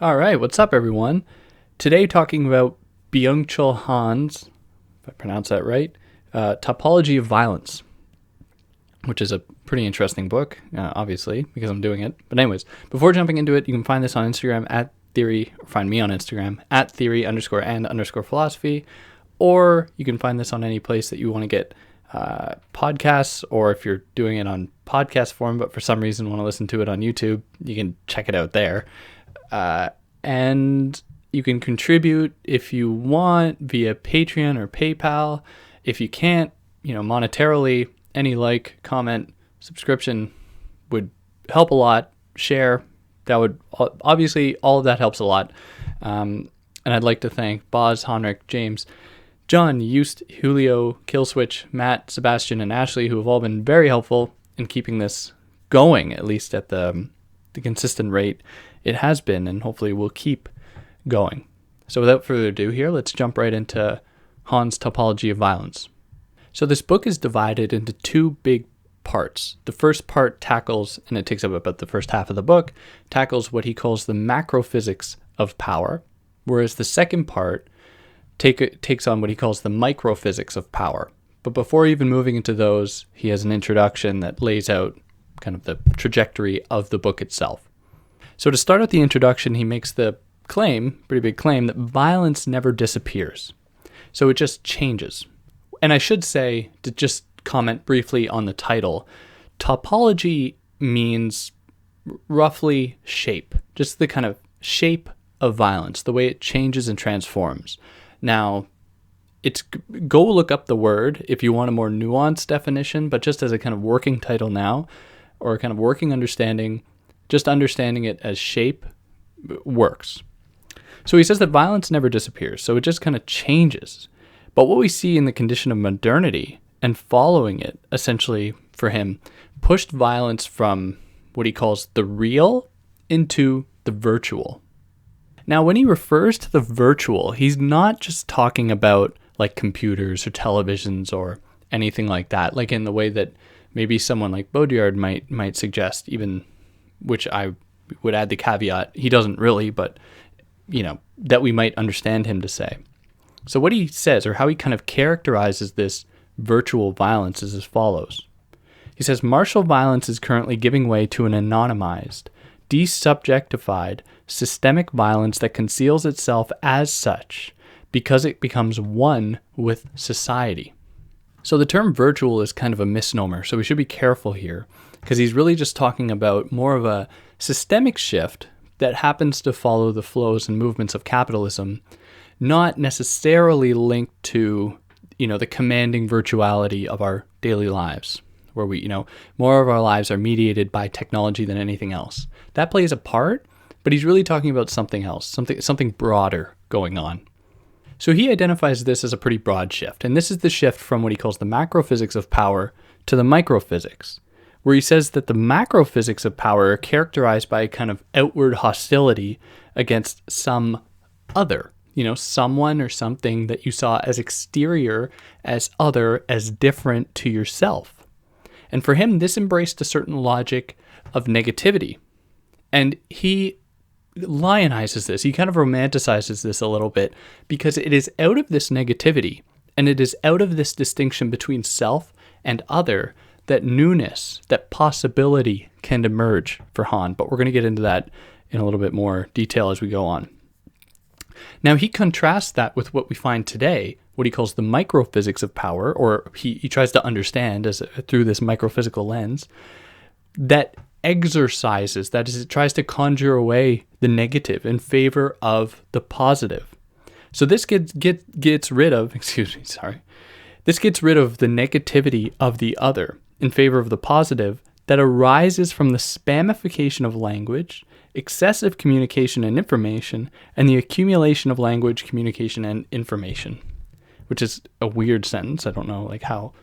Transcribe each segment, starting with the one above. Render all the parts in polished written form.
All right, what's up, everyone? Today, talking about Byung-Chul Han's, if I pronounce that right, Topology of Violence, which is a pretty interesting book, obviously, because I'm doing it. But anyways, before jumping into it, you can find this on Instagram at theory, or find me on Instagram at theory_and_philosophy, or you can find this on any place that you want to get podcasts, or if you're doing it on podcast form, but for some reason want to listen to it on YouTube, you can check it out there. And you can contribute if you want via Patreon or PayPal. If you can't, monetarily, any like, comment, subscription would help a lot. Share, that would, obviously, all of that helps a lot. And I'd like to thank Boz, Honrick, James, John, Eust, Julio, Killswitch, Matt, Sebastian, and Ashley, who have all been very helpful in keeping this going, at least at the consistent rate it has been, and hopefully will keep going. So without further ado here, let's jump right into Han's Topology of Violence. So this book is divided into two big parts. The first part tackles, and it takes up about the first half of the book, tackles what he calls the macrophysics of power, whereas the second part takes on what he calls the microphysics of power. But before even moving into those, he has an introduction that lays out kind of the trajectory of the book itself. So to start out the introduction, he makes the claim, pretty big claim, that violence never disappears. So it just changes. And I should say, to just comment briefly on the title, topology means roughly shape, just the kind of shape of violence, the way it changes and transforms. Now, go look up the word if you want a more nuanced definition, but just as a kind of working title now, or a kind of working understanding, just understanding it as shape works. So he says that violence never disappears, so it just kind of changes. But what we see in the condition of modernity and following it, essentially for him, pushed violence from what he calls the real into the virtual. Now, when he refers to the virtual, he's not just talking about like computers or televisions or anything like that, like in the way that maybe someone like Baudrillard might suggest, even, which I would add the caveat, he doesn't really, but, that we might understand him to say. So what he says, or how he kind of characterizes this virtual violence, is as follows. He says, martial violence is currently giving way to an anonymized, desubjectified, systemic violence that conceals itself as such because it becomes one with society. So the term virtual is kind of a misnomer, so we should be careful here, because he's really just talking about more of a systemic shift that happens to follow the flows and movements of capitalism, not necessarily linked to, the commanding virtuality of our daily lives, where we, more of our lives are mediated by technology than anything else. That plays a part, but he's really talking about something else, something broader going on. So he identifies this as a pretty broad shift, and this is the shift from what he calls the macrophysics of power to the microphysics, where he says that the macrophysics of power are characterized by a kind of outward hostility against some other, someone or something that you saw as exterior, as other, as different to yourself. And for him, this embraced a certain logic of negativity. And he lionizes this. He kind of romanticizes this a little bit, because it is out of this negativity, and it is out of this distinction between self and other, that newness, that possibility can emerge for Han. But we're going to get into that in a little bit more detail as we go on. Now, he contrasts that with what we find today, what he calls the microphysics of power, or he tries to understand through this microphysical lens, that exercises, that is, it tries to conjure away the negative in favor of the positive. So this gets rid of, this gets rid of the negativity of the other in favor of the positive that arises from the spamification of language, excessive communication and information, and the accumulation of language, communication, and information, which is a weird sentence. I don't know how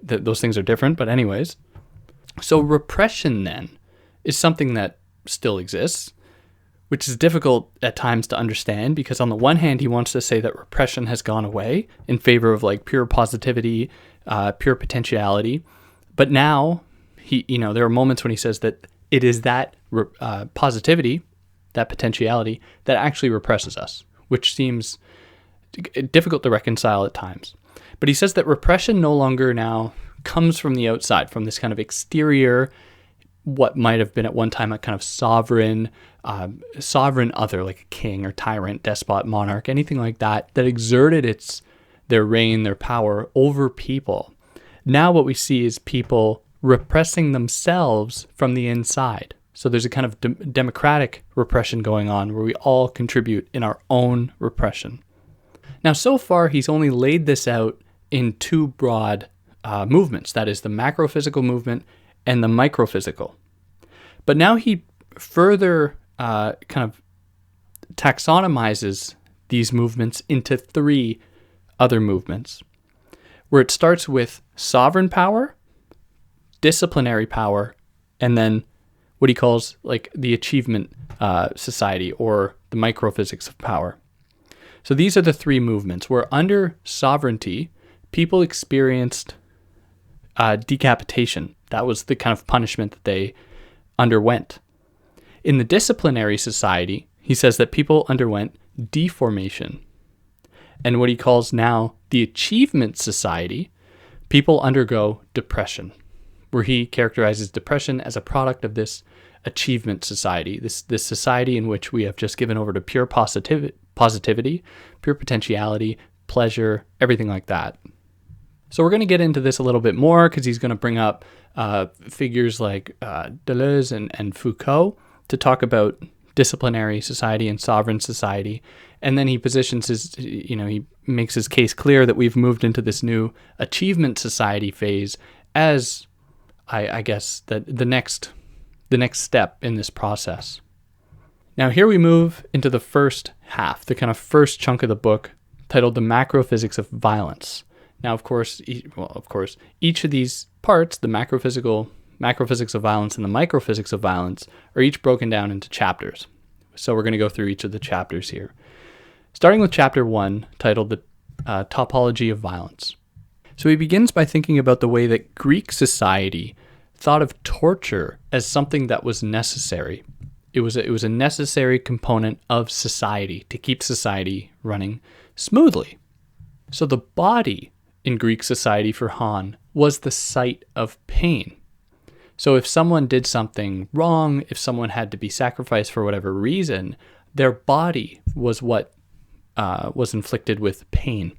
those things are different, but anyways. So repression then is something that still exists, which is difficult at times to understand, because on the one hand, he wants to say that repression has gone away in favor of pure positivity, pure potentiality. But now there are moments when he says that it is that positivity that potentiality that actually represses us, which seems difficult to reconcile at times. But he says that repression no longer now comes from the outside, from this kind of exterior, what might have been at one time a kind of sovereign other, like a king or tyrant, despot, monarch, anything like that, that exerted their reign, their power over people. Now what we see is people repressing themselves from the inside. So there's a kind of democratic repression going on where we all contribute in our own repression. Now, so far, he's only laid this out in two broad movements. That is the macrophysical movement and the microphysical. But now he further kind of taxonomizes these movements into three other movements, where it starts with sovereign power, disciplinary power, and then what he calls like the achievement society, or the microphysics of power. So these are the three movements where under sovereignty, people experienced decapitation. That was the kind of punishment that they underwent. In the disciplinary society, he says that people underwent deformation. And what he calls now the achievement society, people undergo depression, where he characterizes depression as a product of this achievement society, this society in which we have just given over to pure positivity, pure potentiality, pleasure, everything like that. So we're going to get into this a little bit more because he's going to bring up figures like Deleuze and Foucault to talk about disciplinary society and sovereign society. And then he positions he makes his case clear that we've moved into this new achievement society phase as, I guess, that the next step in this process. Now here we move into the first half, the kind of first chunk of the book, titled The Macrophysics of Violence. Now, of course, each of these parts, the macrophysics of violence and the microphysics of violence, are each broken down into chapters. So we're going to go through each of the chapters here. Starting with chapter 1, titled The Topology of Violence. So he begins by thinking about the way that Greek society thought of torture as something that was necessary. It was a necessary component of society to keep society running smoothly. So the body in Greek society for Han was the site of pain. So if someone did something wrong, if someone had to be sacrificed for whatever reason, their body was what was inflicted with pain.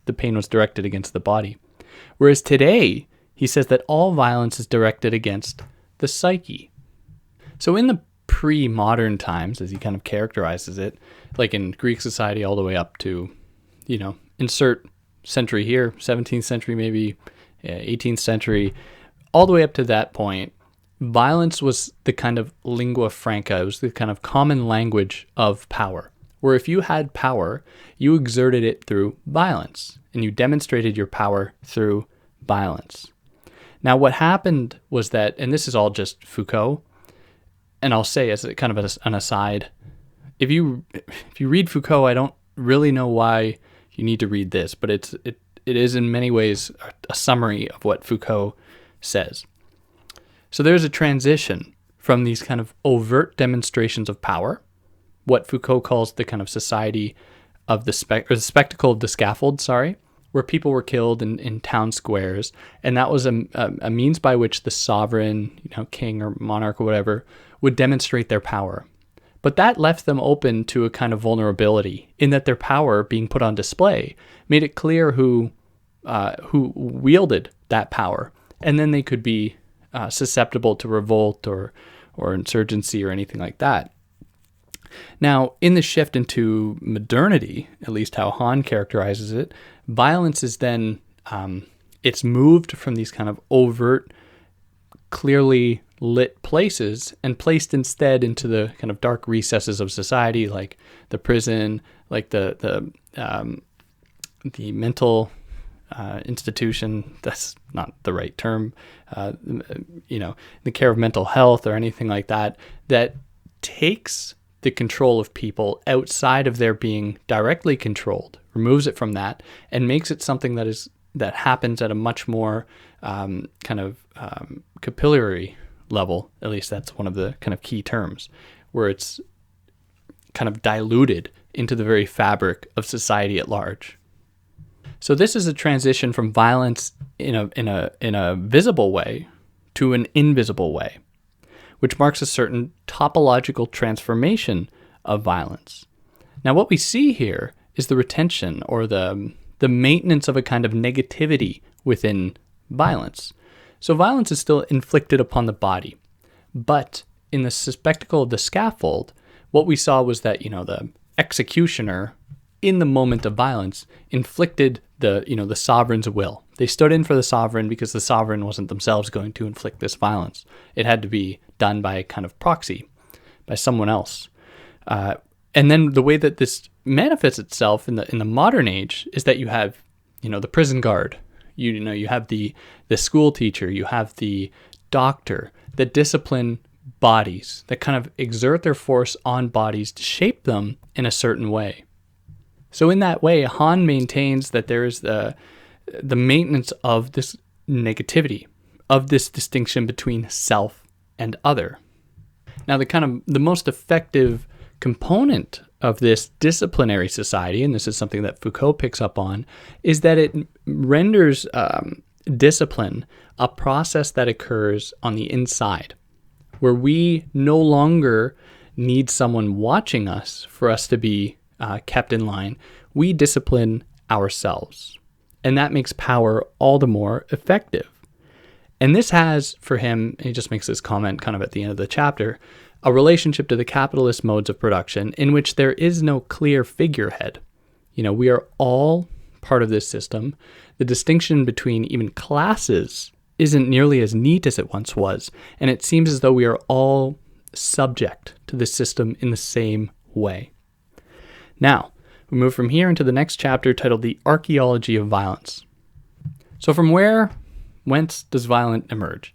The pain was directed against the body. Whereas today, he says that all violence is directed against the psyche. So in the pre-modern times, as he kind of characterizes it, like in Greek society all the way up to, insert century here, 17th century, maybe 18th century, all the way up to that point, violence was the kind of lingua franca. It was the kind of common language of power, where if you had power, you exerted it through violence, and you demonstrated your power through violence. Now, what happened was that, and this is all just Foucault, and I'll say as a kind of an aside, if you read Foucault, I don't really know why you need to read this, but it is in many ways a summary of what Foucault says. So there's a transition from these kind of overt demonstrations of power, what Foucault calls the kind of society of the spectacle of the scaffold, where people were killed in town squares, and that was a means by which the sovereign, king or monarch or whatever, would demonstrate their power. But that left them open to a kind of vulnerability in that their power being put on display made it clear who wielded that power, and then they could be susceptible to revolt or insurgency or anything like that. Now, in the shift into modernity, at least how Han characterizes it, violence is then, it's moved from these kind of overt, clearly lit places and placed instead into the kind of dark recesses of society, like the prison, like the mental institution. That's not the right term. The care of mental health or anything like that, that takes the control of people outside of their being directly controlled, removes it from that, and makes it something that happens at a much more capillary level. At least that's one of the kind of key terms, where it's kind of diluted into the very fabric of society at large. So this is a transition from violence in a visible way to an invisible way, which marks a certain topological transformation of violence. Now, what we see here is the retention or the maintenance of a kind of negativity within violence. So violence is still inflicted upon the body, but in the spectacle of the scaffold, what we saw was that, the executioner in the moment of violence inflicted the sovereign's will. They stood in for the sovereign because the sovereign wasn't themselves going to inflict this violence. It had to be done by a kind of proxy, by someone else. And then the way that this manifests itself in the modern age is that you have, the prison guard, you have the school teacher, you have the doctor that discipline bodies, that kind of exert their force on bodies to shape them in a certain way. So in that way, Han maintains that there is the maintenance of this negativity, of this distinction between self and other. Now, the most effective component of this disciplinary society, and this is something that Foucault picks up on, is that it renders discipline a process that occurs on the inside, where we no longer need someone watching us for us to be kept in line. We discipline ourselves, and that makes power all the more effective. And this has, for him, he just makes this comment kind of at the end of the chapter, a relationship to the capitalist modes of production in which there is no clear figurehead. We are all part of this system. The distinction between even classes isn't nearly as neat as it once was, and it seems as though we are all subject to this system in the same way. Now, we move from here into the next chapter titled The Archaeology of Violence. So from whence does violence emerge?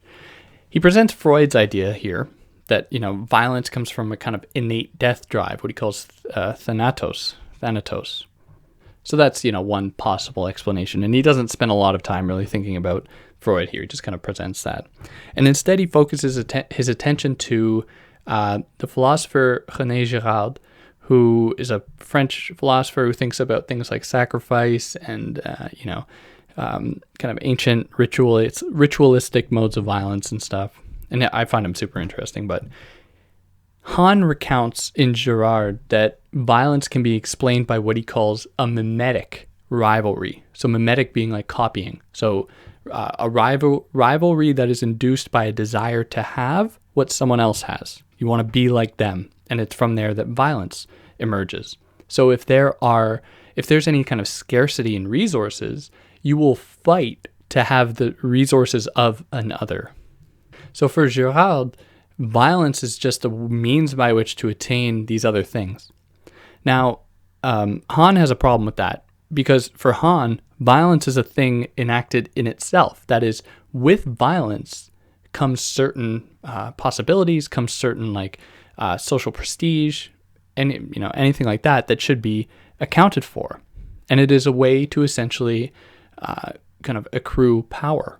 He presents Freud's idea here that, violence comes from a kind of innate death drive, what he calls thanatos. So that's, one possible explanation. And he doesn't spend a lot of time really thinking about Freud here. He just kind of presents that. And instead he focuses his attention to the philosopher René Girard, who is a French philosopher who thinks about things like sacrifice and, kind of ancient ritualistic modes of violence and stuff. And I find him super interesting. But Han recounts in Girard that violence can be explained by what he calls a mimetic rivalry. So mimetic being like copying. So a rivalry that is induced by a desire to have what someone else has. You want to be like them. And it's from there that violence emerges. So if there's any kind of scarcity in resources, you will fight to have the resources of another. So for Girard, violence is just a means by which to attain these other things. Now, Han has a problem with that because for Han, violence is a thing enacted in itself. That is, with violence comes certain possibilities, comes certain social prestige, and anything like that should be accounted for. And it is a way to essentially kind of accrue power.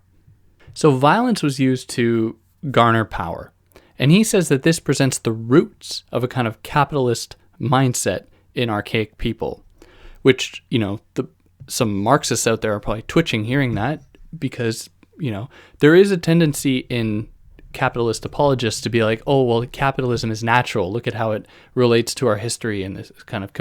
So violence was used to garner power. And he says that this presents the roots of a kind of capitalist mindset in archaic people, which, some Marxists out there are probably twitching hearing that because, there is a tendency in capitalist apologists to be like, oh, well, capitalism is natural. Look at how it relates to our history and this kind of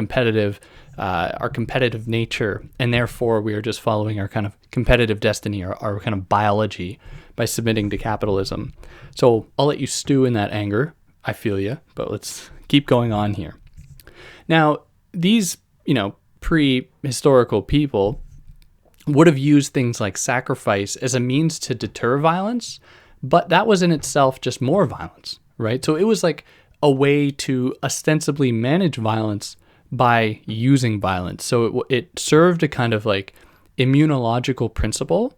our competitive nature. And therefore, we are just following our kind of competitive destiny, our kind of biology by submitting to capitalism. So I'll let you stew in that anger. I feel you, but let's keep going on here. Now, these, prehistorical people would have used things like sacrifice as a means to deter violence, but that was in itself just more violence, right? So it was like a way to ostensibly manage violence by using violence. So it served a kind of like immunological principle.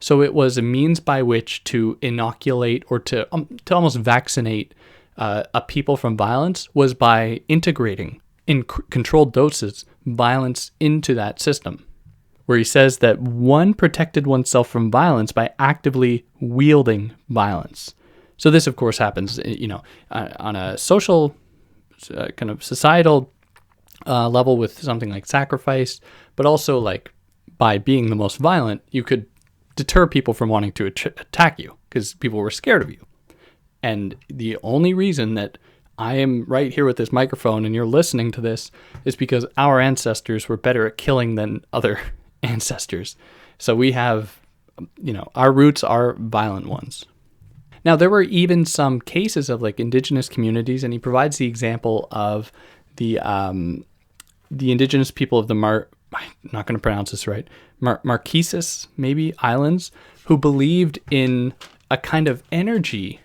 So it was a means by which to inoculate or to almost vaccinate a people from violence was by integrating in controlled doses violence into that system, where he says that one protected oneself from violence by actively wielding violence. So this, of course, happens, on a social kind of societal level with something like sacrifice, but also like by being the most violent, you could deter people from wanting to attack you because people were scared of you. And the only reason that I am right here with this microphone and you're listening to this is because our ancestors were better at killing than other ancestors. So we have, our roots are violent ones. Now, there were even some cases of like indigenous communities, and he provides the example of the indigenous people of the I'm not going to pronounce this right, Marquesas, maybe, islands, who believed in a kind of energy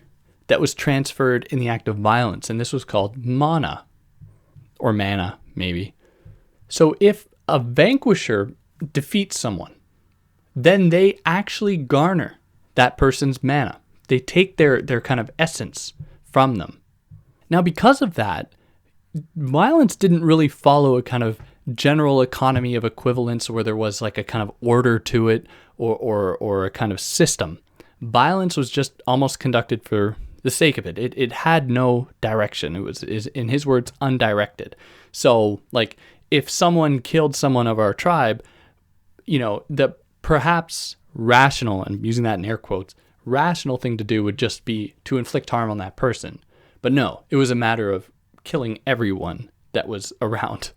that was transferred in the act of violence, and this was called mana, or mana, maybe. So if a vanquisher defeats someone, then they actually garner that person's mana. They take their kind of essence from them. Now, because of that, violence didn't really follow a kind of general economy of equivalence where there was like a kind of order to it or a kind of system. Violence was just almost conducted for the sake of it. It had no direction. Is in his words, undirected. So like if someone killed someone of our tribe, the perhaps rational, and I'm using that in air quotes, rational thing to do would just be to inflict harm on that person. But no, it was a matter of killing everyone that was around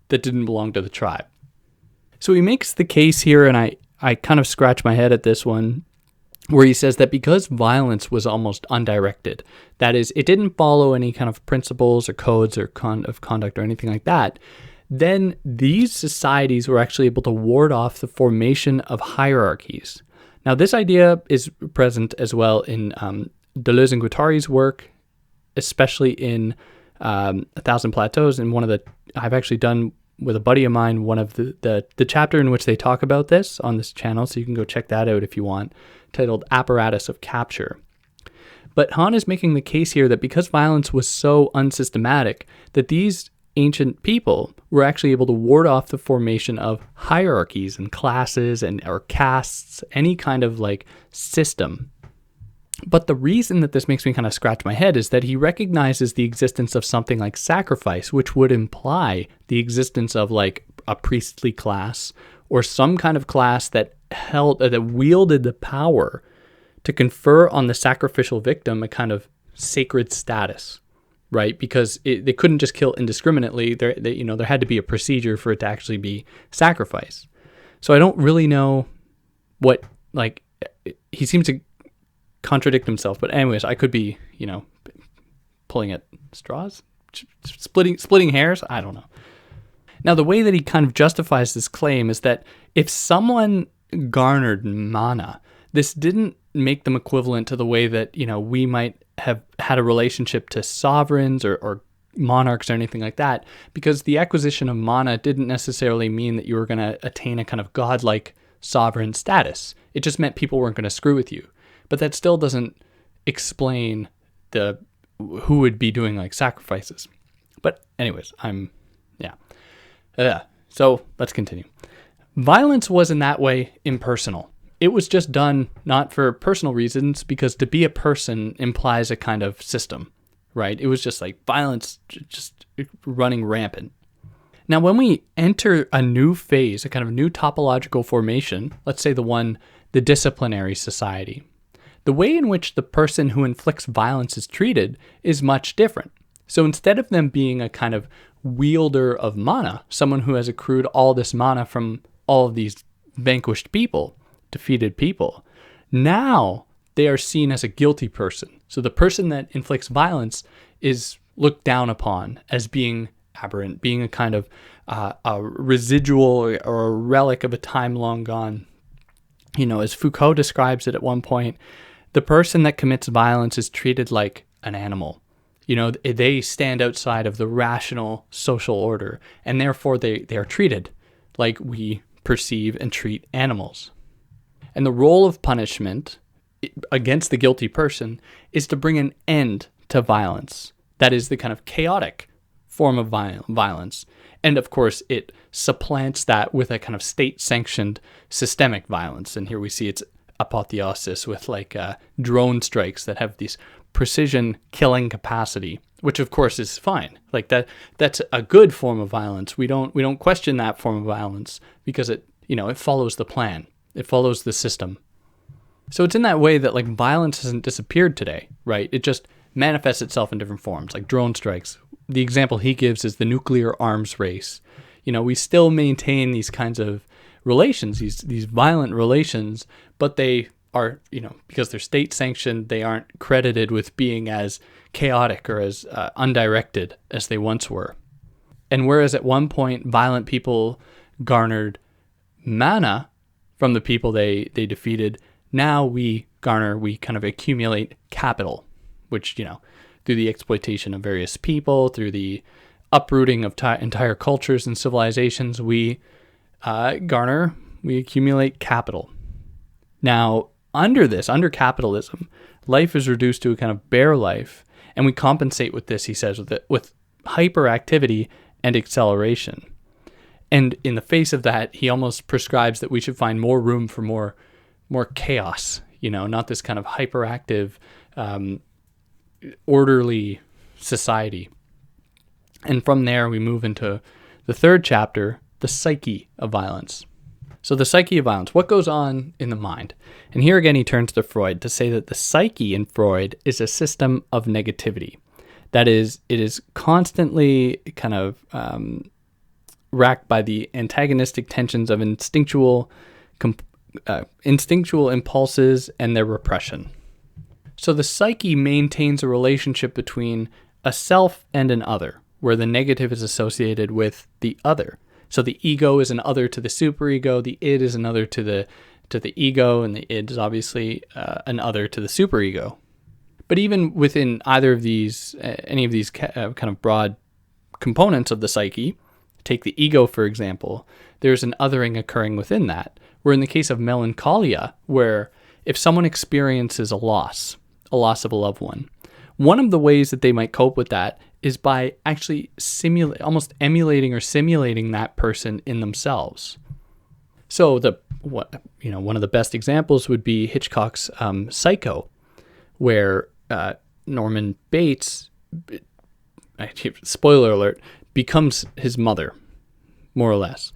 that didn't belong to the tribe. So he makes the case here, and I kind of scratch my head at this one, where he says that because violence was almost undirected, that is, it didn't follow any kind of principles or codes or of conduct or anything like that, then these societies were actually able to ward off the formation of hierarchies. Now, this idea is present as well in Deleuze and Guattari's work, especially in A Thousand Plateaus. And I've actually done with a buddy of mine one of the chapter in which they talk about this on this channel, so you can go check that out if you want, titled Apparatus of Capture. But Han is making the case here that because violence was so unsystematic, that these ancient people were actually able to ward off the formation of hierarchies and classes or castes, any kind of like system. But the reason that this makes me kind of scratch my head is that he recognizes the existence of something like sacrifice, which would imply the existence of like a priestly class or some kind of class that wielded the power to confer on the sacrificial victim a kind of sacred status, right? Because they couldn't just kill indiscriminately. There had to be a procedure for it to actually be sacrifice. So I don't really know what, like, he seems to contradict himself. But anyways, I could be, pulling at straws, splitting hairs. I don't know. Now, the way that he kind of justifies this claim is that if someone garnered mana, this didn't make them equivalent to the way that, we might have had a relationship to sovereigns or monarchs or anything like that, because the acquisition of mana didn't necessarily mean that you were going to attain a kind of godlike sovereign status. It just meant people weren't going to screw with you. But that still doesn't explain who would be doing like sacrifices. But anyways, so let's continue. Violence was in that way impersonal. It was just done not for personal reasons, because to be a person implies a kind of system, right? It was just like violence just running rampant. Now, when we enter a new phase, a kind of new topological formation, let's say the disciplinary society, the way in which the person who inflicts violence is treated is much different. So instead of them being a kind of wielder of mana, someone who has accrued all this mana from all of these vanquished people, defeated people, now they are seen as a guilty person. So the person that inflicts violence is looked down upon as being aberrant, being a kind of a residual or a relic of a time long gone. As Foucault describes it at one point, the person that commits violence is treated like an animal. They stand outside of the rational social order, and therefore they are treated like we perceive and treat animals. And the role of punishment against the guilty person is to bring an end to violence. That is the kind of chaotic form of violence. And of course, it supplants that with a kind of state-sanctioned systemic violence. And here we see its apotheosis with like drone strikes that have this precision killing capacity, which of course is fine. Like that's a good form of violence. We don't question that form of violence because it follows the plan. It follows the system. So it's in that way that like violence hasn't disappeared today, right? It just manifests itself in different forms, like drone strikes. The example he gives is the nuclear arms race. We still maintain these kinds of relations, these violent relations, but they are, because they're state sanctioned, they aren't credited with being as chaotic or as undirected as they once were. And whereas at one point violent people garnered mana from the people they defeated, now we kind of accumulate capital, which, through the exploitation of various people, through the uprooting of entire cultures and civilizations, we accumulate capital. Now, under capitalism, life is reduced to a kind of bare life, and we compensate with this, he says, with hyperactivity and acceleration. And in the face of that, he almost prescribes that we should find more room for more chaos, not this kind of hyperactive, orderly society. And from there, we move into the third chapter, the psyche of violence. So the psyche of violence, what goes on in the mind? And here again, he turns to Freud to say that the psyche in Freud is a system of negativity. That is, it is constantly kind of racked by the antagonistic tensions of instinctual impulses and their repression. So the psyche maintains a relationship between a self and an other, where the negative is associated with the other. So the ego is an other to the superego, the id is an other to the ego, and the id is obviously an other to the superego. But even within either of these, any of these kind of broad components of the psyche, take the ego for example, there's an othering occurring within that. Where in the case of melancholia, where if someone experiences a loss of a loved one of the ways that they might cope with that is by actually almost emulating or simulating that person in themselves. So one of the best examples would be Hitchcock's Psycho, where Norman Bates, spoiler alert, becomes his mother, more or less.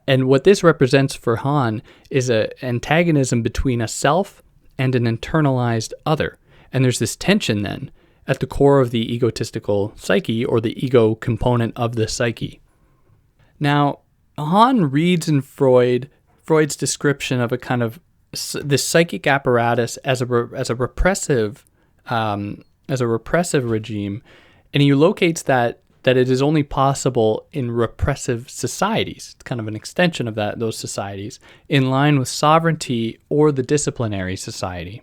And what this represents for Han is an antagonism between a self and an internalized other. And there's this tension then at the core of the egotistical psyche, or the ego component of the psyche. Now, Han reads in Freud's description of a kind of this psychic apparatus as a repressive regime, and he locates that it is only possible in repressive societies. It's kind of an extension of those societies, in line with sovereignty or the disciplinary society.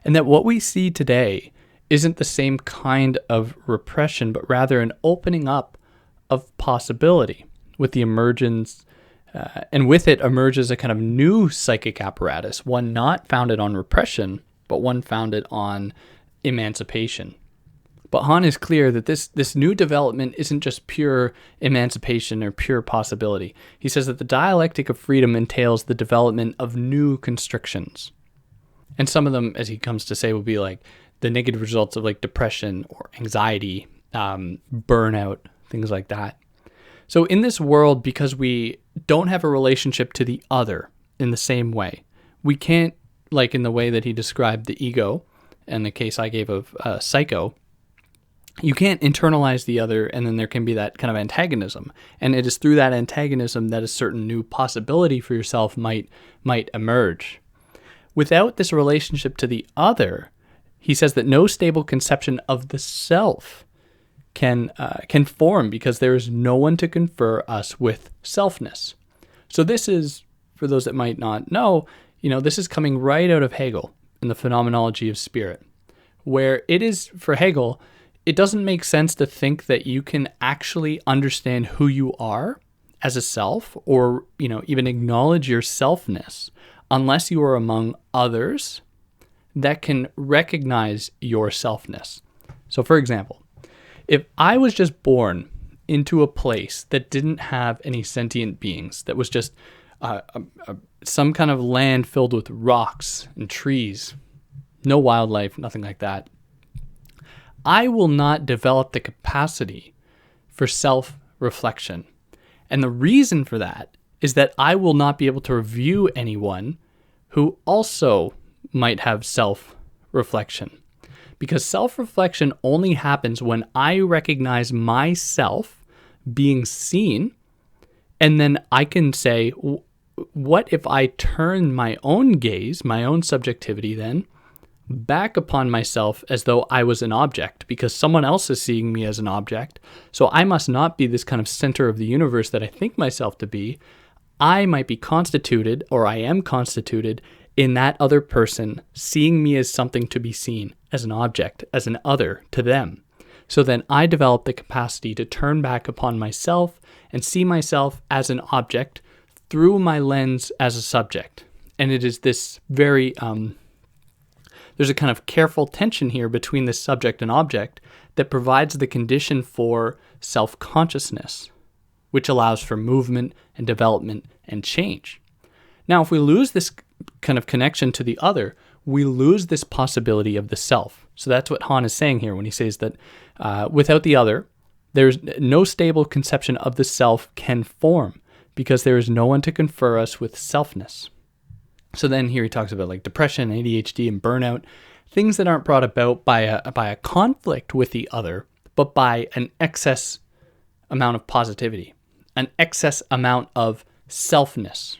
And that what we see today isn't the same kind of repression, but rather an opening up of possibility with the emergence, and with it emerges a kind of new psychic apparatus, one not founded on repression, but one founded on emancipation. But Han is clear that this new development isn't just pure emancipation or pure possibility. He says that the dialectic of freedom entails the development of new constrictions. And some of them, as he comes to say, will be like the negative results of like depression or anxiety, burnout, things like that. So in this world, because we don't have a relationship to the other in the same way, we can't, like in the way that he described the ego, and the case I gave of Psycho, you can't internalize the other, and then there can be that kind of antagonism. And it is through that antagonism that a certain new possibility for yourself might emerge. Without this relationship to the other, he says that no stable conception of the self can form, because there is no one to confer us with selfness. So this is, for those that might not know, this is coming right out of Hegel in the Phenomenology of Spirit, where it is, for Hegel, it doesn't make sense to think that you can actually understand who you are as a self, or even acknowledge your selfness, unless you are among others that can recognize your selfness. So for example, if I was just born into a place that didn't have any sentient beings, that was just some kind of land filled with rocks and trees, no wildlife, nothing like that, I will not develop the capacity for self-reflection. And the reason for that is that I will not be able to review anyone who also might have self-reflection. Because self-reflection only happens when I recognize myself being seen, and then I can say, what if I turn my own gaze, my own subjectivity then, back upon myself as though I was an object, because someone else is seeing me as an object. So I must not be this kind of center of the universe that I think myself to be. I might be constituted, or I am constituted, in that other person seeing me as something to be seen, as an object, as an other to them. So then I develop the capacity to turn back upon myself and see myself as an object through my lens as a subject. And it is this very, there's a kind of careful tension here between the subject and object that provides the condition for self-consciousness, which allows for movement and development and change. Now, if we lose this kind of connection to the other, we lose this possibility of the self. So that's what Han is saying here when he says that without the other, there's no stable conception of the self can form, because there is no one to confer us with selfness. So then here he talks about like depression, ADHD, and burnout, things that aren't brought about by a conflict with the other, but by an excess amount of positivity, an excess amount of selfness.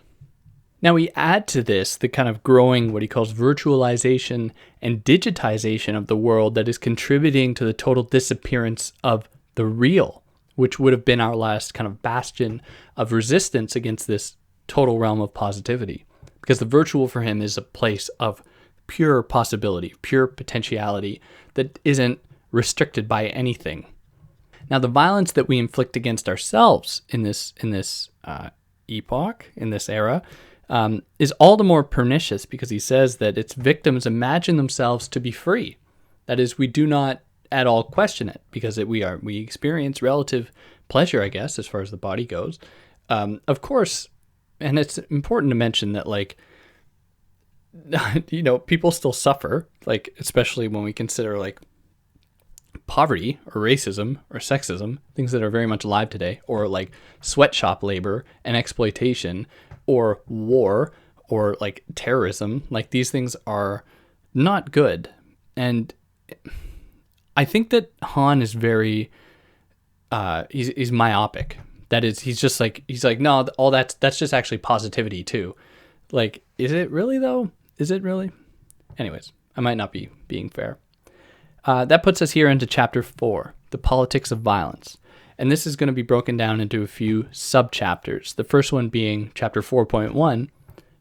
Now we add to this the kind of growing, what he calls virtualization and digitization of the world that is contributing to the total disappearance of the real, which would have been our last kind of bastion of resistance against this total realm of positivity. Because the virtual for him is a place of pure possibility, pure potentiality that isn't restricted by anything. Now the violence that we inflict against ourselves in this epoch, in this era, is all the more pernicious because he says that its victims imagine themselves to be free. That is, we do not at all question it because we experience relative pleasure, I guess, as far as the body goes. Of course, and it's important to mention that, like, people still suffer, like, especially when we consider, like, poverty or racism or sexism, things that are very much alive today, or like sweatshop labor and exploitation, or war, or like terrorism. Like, these things are not good. And I think that Han is very, he's myopic. That is, he's like, no, all that's just actually positivity too. Like, is it really though? Is it really? Anyways, I might not be being fair. That puts us here into chapter 4, the politics of violence. And this is going to be broken down into a few sub-chapters. The first one being chapter 4.1,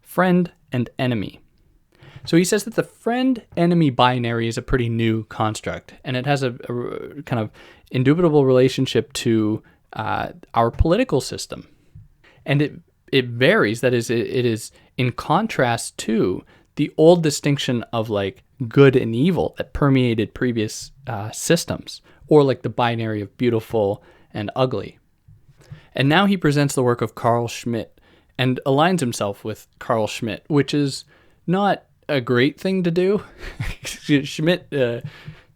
friend and enemy. So he says that the friend-enemy binary is a pretty new construct, and it has a kind of indubitable relationship to our political system. And it varies, that is, it is in contrast to the old distinction of like good and evil that permeated previous systems, or like the binary of beautiful and ugly. And now he presents the work of Carl Schmitt and aligns himself with Carl Schmitt, which is not a great thing to do. Schmitt,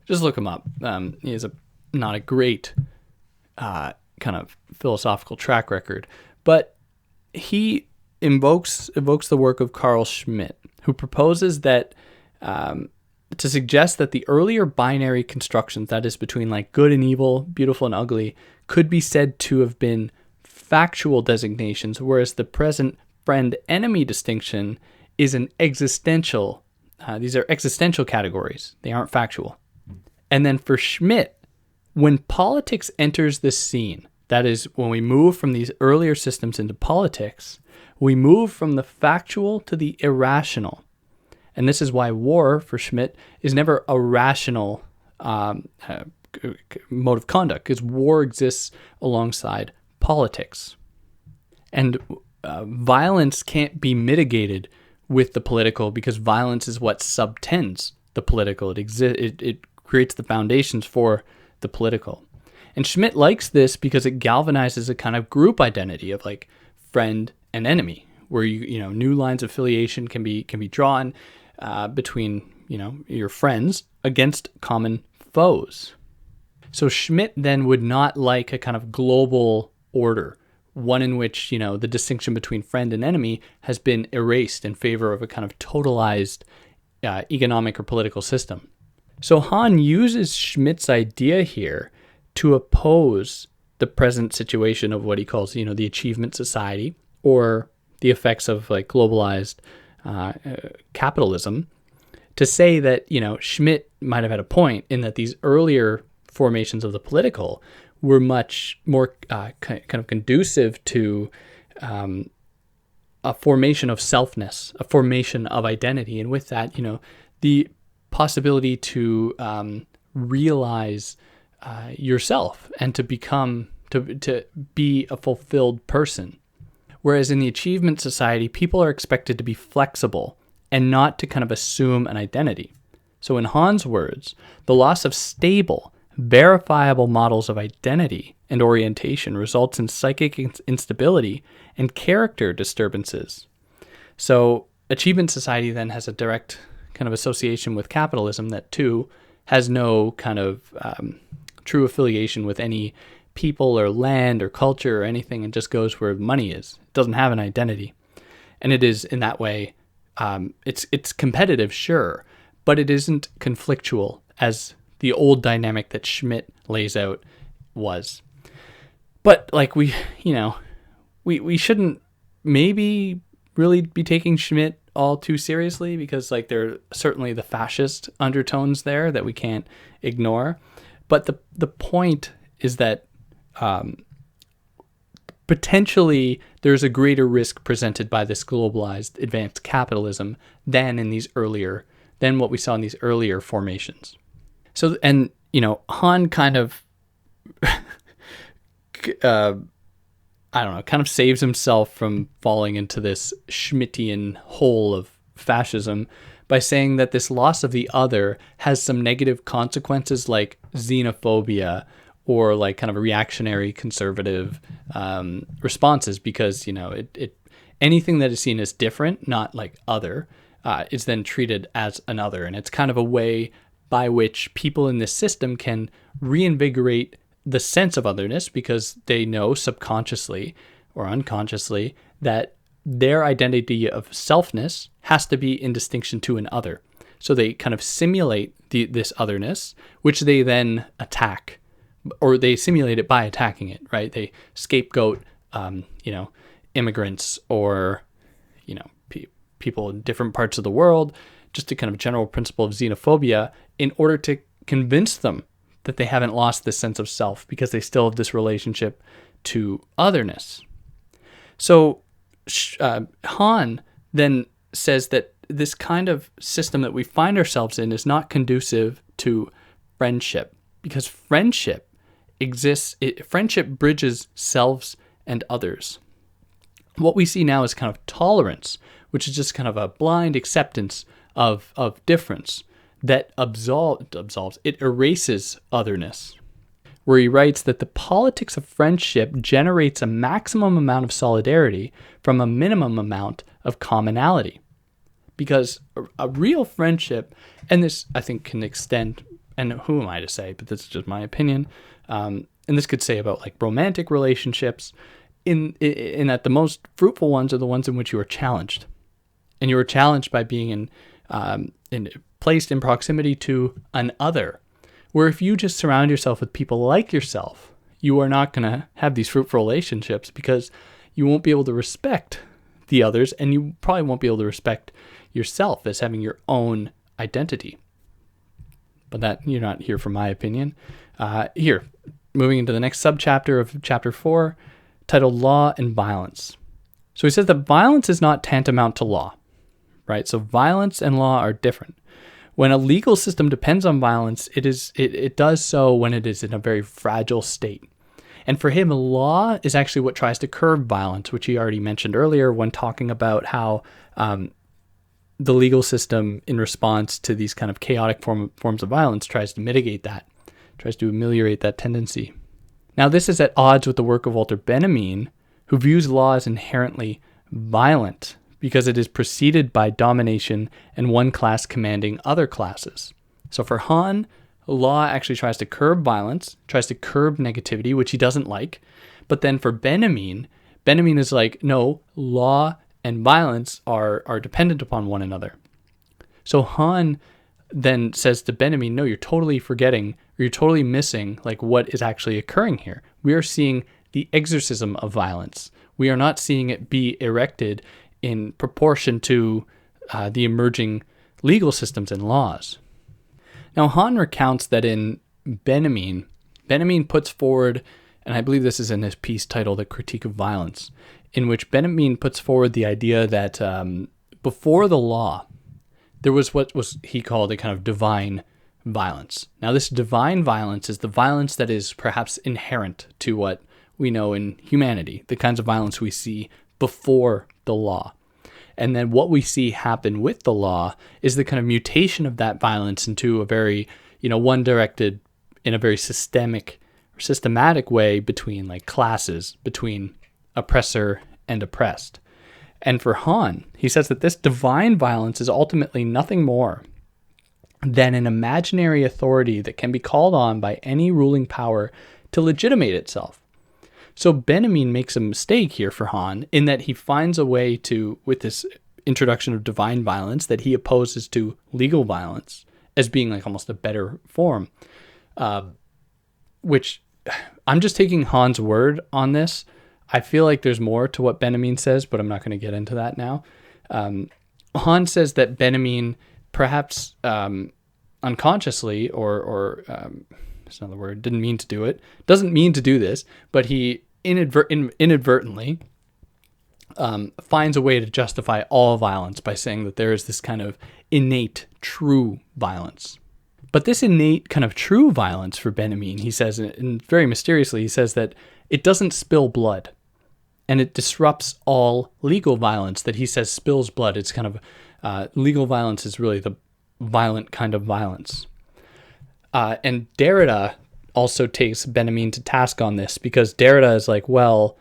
just look him up. He has not a great kind of philosophical track record, but he evokes the work of Carl Schmitt, who proposes that to suggest that the earlier binary constructions, that is between like good and evil, beautiful and ugly, could be said to have been factual designations, whereas the present friend-enemy distinction is an existential. These are existential categories. They aren't factual. And then for Schmitt, when politics enters the scene, that is, when we move from these earlier systems into politics, we move from the factual to the irrational. And this is why war, for Schmitt, is never a rational mode of conduct, because war exists alongside politics. And violence can't be mitigated with the political, because violence is what subtends the political. It creates the foundations for the political. And Schmitt likes this because it galvanizes a kind of group identity of like friend and enemy, where new lines of affiliation can be drawn between your friends against common foes. So Schmitt then would not like a kind of global order, one in which, the distinction between friend and enemy has been erased in favor of a kind of totalized economic or political system. So Han uses Schmitt's idea here to oppose the present situation of what he calls, the achievement society, or the effects of like globalized capitalism, to say that, Schmitt might have had a point in that these earlier formations of the political were much more kind of conducive to a formation of selfness, a formation of identity. And with that, the possibility to realize yourself and to become, to be a fulfilled person. Whereas in the achievement society, people are expected to be flexible and not to kind of assume an identity. So in Han's words, the loss of stable, verifiable models of identity and orientation results in psychic instability and character disturbances. So achievement society then has a direct kind of association with capitalism that too has no kind of true affiliation with any people or land or culture or anything, and just goes where money is. It doesn't have an identity. And it is in that way, it's competitive, sure, but it isn't conflictual as the old dynamic that Schmitt lays out was. But like we shouldn't maybe really be taking Schmitt all too seriously, because like there are certainly the fascist undertones there that we can't ignore. But the point is that potentially there's a greater risk presented by this globalized advanced capitalism than what we saw in these earlier formations. So, and, Han kind of, kind of saves himself from falling into this Schmittian hole of fascism by saying that this loss of the other has some negative consequences like xenophobia or like kind of reactionary conservative responses, because, anything that is seen as different, not like other, is then treated as another. And it's kind of a way by which people in this system can reinvigorate the sense of otherness, because they know subconsciously or unconsciously that their identity of selfness has to be in distinction to an other. So they kind of simulate this otherness, which they then attack, or they simulate it by attacking it, right? They scapegoat, immigrants or, people in different parts of the world, just a kind of general principle of xenophobia, in order to convince them that they haven't lost this sense of self, because they still have this relationship to otherness. So Han then says that this kind of system that we find ourselves in is not conducive to friendship, because friendship friendship bridges selves and others. What we see now is kind of tolerance, which is just kind of a blind acceptance of difference that it erases otherness. Where he writes that the politics of friendship generates a maximum amount of solidarity from a minimum amount of commonality. Because a real friendship, and this I think can extend, and who am I to say, but this is just my opinion, and this could say about like romantic relationships, in that the most fruitful ones are the ones in which you are challenged. And you are challenged by being placed in proximity to an other. Where if you just surround yourself with people like yourself, you are not going to have these fruitful relationships, because you won't be able to respect the others, and you probably won't be able to respect yourself as having your own identity. But that, you're not here for my opinion. Here, moving into the next subchapter of chapter 4, titled Law and Violence. So he says that violence is not tantamount to law, right? So violence and law are different. When a legal system depends on violence, it does so when it is in a very fragile state. And for him, law is actually what tries to curb violence, which he already mentioned earlier when talking about how the legal system, in response to these kind of chaotic forms of violence, tries to mitigate that, tries to ameliorate that tendency. Now, this is at odds with the work of Walter Benjamin, who views law as inherently violent, because it is preceded by domination and one class commanding other classes. So for Han, law actually tries to curb violence, tries to curb negativity, which he doesn't like. But then for Benjamin is like, no, law and violence are dependent upon one another. So Han then says to Benjamin, no, you're totally forgetting, or you're totally missing like what is actually occurring here. We are seeing the exorcism of violence. We are not seeing it be erected in proportion to the emerging legal systems and laws. Now, Han recounts that in Benjamin puts forward, and I believe this is in his piece titled The Critique of Violence, in which Benjamin puts forward the idea that before the law, there was what was he called a kind of divine violence. Now, this divine violence is the violence that is perhaps inherent to what we know in humanity, the kinds of violence we see before the law. And then what we see happen with the law is the kind of mutation of that violence into a very, one directed in a very systematic way between like classes, between oppressor and oppressed. And for Han, he says that this divine violence is ultimately nothing more than an imaginary authority that can be called on by any ruling power to legitimate itself. So Benjamin makes a mistake here for Han in that he finds a way to, with this introduction of divine violence, that he opposes to legal violence as being like almost a better form, which I'm just taking Han's word on this. I feel like there's more to what Benjamin says, but I'm not going to get into that now. Han says that Benjamin perhaps unconsciously or that's another word, didn't mean to do it, doesn't mean to do this, but he inadvertently finds a way to justify all violence by saying that there is this kind of innate true violence. But this innate kind of true violence for Benjamin, he says, and very mysteriously, he says that it doesn't spill blood, and it disrupts all legal violence that he says spills blood. It's kind of, legal violence is really the violent kind of violence. And Derrida also takes Benjamin to task on this, because Derrida is like, well,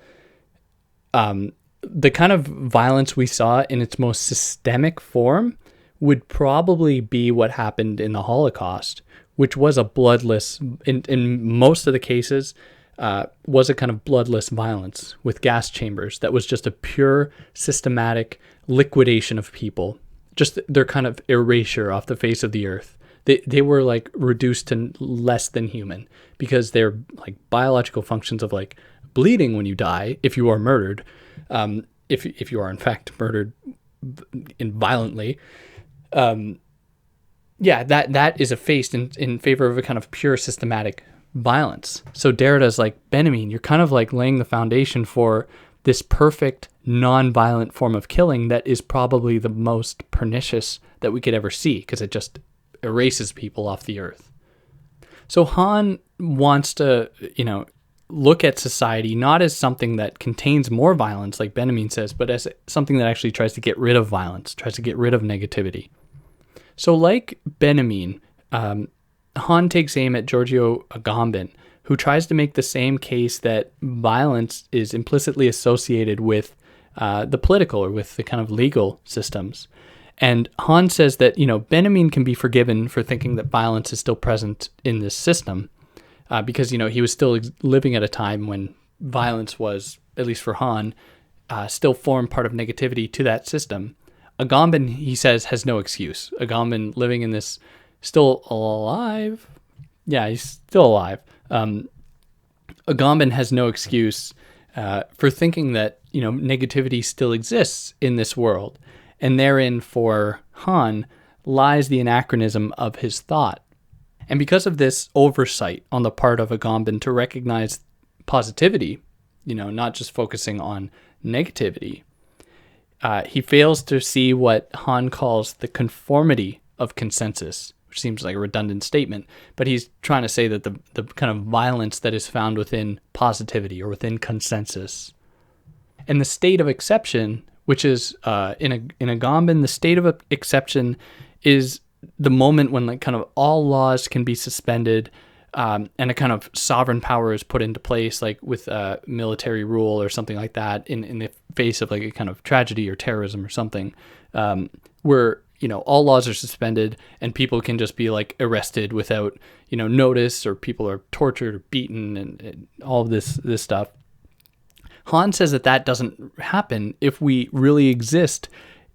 the kind of violence we saw in its most systemic form would probably be what happened in the Holocaust, which was a bloodless, in most of the cases, was a kind of bloodless violence with gas chambers that was just a pure systematic liquidation of people, just their kind of erasure off the face of the earth. They were like reduced to less than human because they're like biological functions of like bleeding when you die if you are murdered, if you are in fact murdered violently. That is effaced in favor of a kind of pure systematic violence. So Derrida's like, Benjamin, you're kind of like laying the foundation for this perfect non-violent form of killing that is probably the most pernicious that we could ever see, because it just erases people off the earth. So Han wants to, look at society not as something that contains more violence, like Benjamin says, but as something that actually tries to get rid of violence, tries to get rid of negativity. So like Benjamin, Han takes aim at Giorgio Agamben, who tries to make the same case that violence is implicitly associated with the political or with the kind of legal systems. And Han says that, Benjamin can be forgiven for thinking that violence is still present in this system because, he was still living at a time when violence was, at least for Han, still formed part of negativity to that system. Agamben, he says, has no excuse. Agamben, living in this, still alive. Yeah, he's still alive. Agamben has no excuse for thinking that, negativity still exists in this world. And therein, for Han, lies the anachronism of his thought. And because of this oversight on the part of Agamben to recognize positivity, not just focusing on negativity, he fails to see what Han calls the conformity of consensus, which seems like a redundant statement, but he's trying to say that the kind of violence that is found within positivity or within consensus. And the state of exception, which is in Agamben, the state of exception is the moment when like kind of all laws can be suspended and a kind of sovereign power is put into place, like with military rule or something like that in the face of like a kind of tragedy or terrorism or something, where, all laws are suspended and people can just be like arrested without, notice, or people are tortured or beaten and all of this stuff. Han says that doesn't happen if we really exist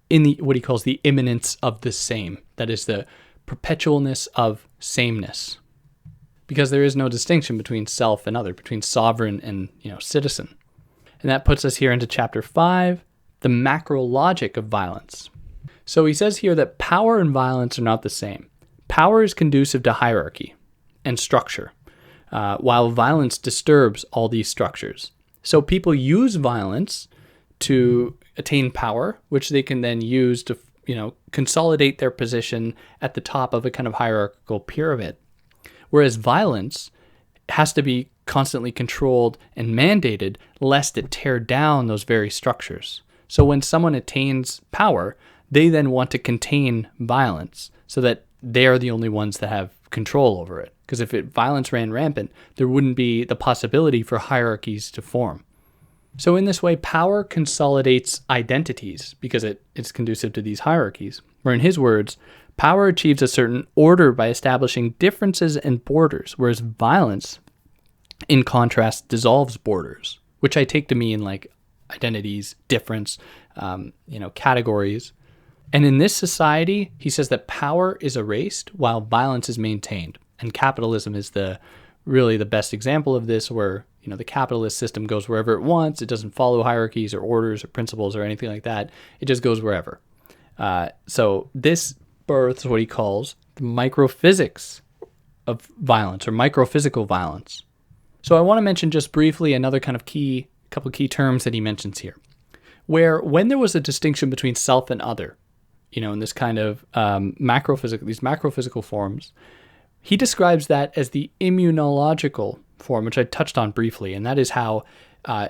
in what he calls the immanence of the same. That is the perpetualness of sameness. Because there is no distinction between self and other, between sovereign and, citizen. And that puts us here into chapter 5, the macro logic of violence. So he says here that power and violence are not the same. Power is conducive to hierarchy and structure, while violence disturbs all these structures. So people use violence to attain power, which they can then use to, consolidate their position at the top of a kind of hierarchical pyramid. Whereas violence has to be constantly controlled and mandated lest it tear down those very structures. So when someone attains power, they then want to contain violence so that they are the only ones that have control over it. Because if violence ran rampant, there wouldn't be the possibility for hierarchies to form. So in this way, power consolidates identities because it's conducive to these hierarchies. Or in his words, power achieves a certain order by establishing differences and borders, whereas violence, in contrast, dissolves borders, which I take to mean like identities, difference, categories. And in this society, he says that power is erased while violence is maintained. And capitalism is really the best example of this, where the capitalist system goes wherever it wants. It doesn't follow hierarchies or orders or principles or anything like that. It just goes wherever. So this births what he calls the microphysics of violence, or microphysical violence. So I want to mention just briefly another kind of couple key terms that he mentions here, where when there was a distinction between self and other, in this kind of these macrophysical forms, he describes that as the immunological form, which I touched on briefly. And that is how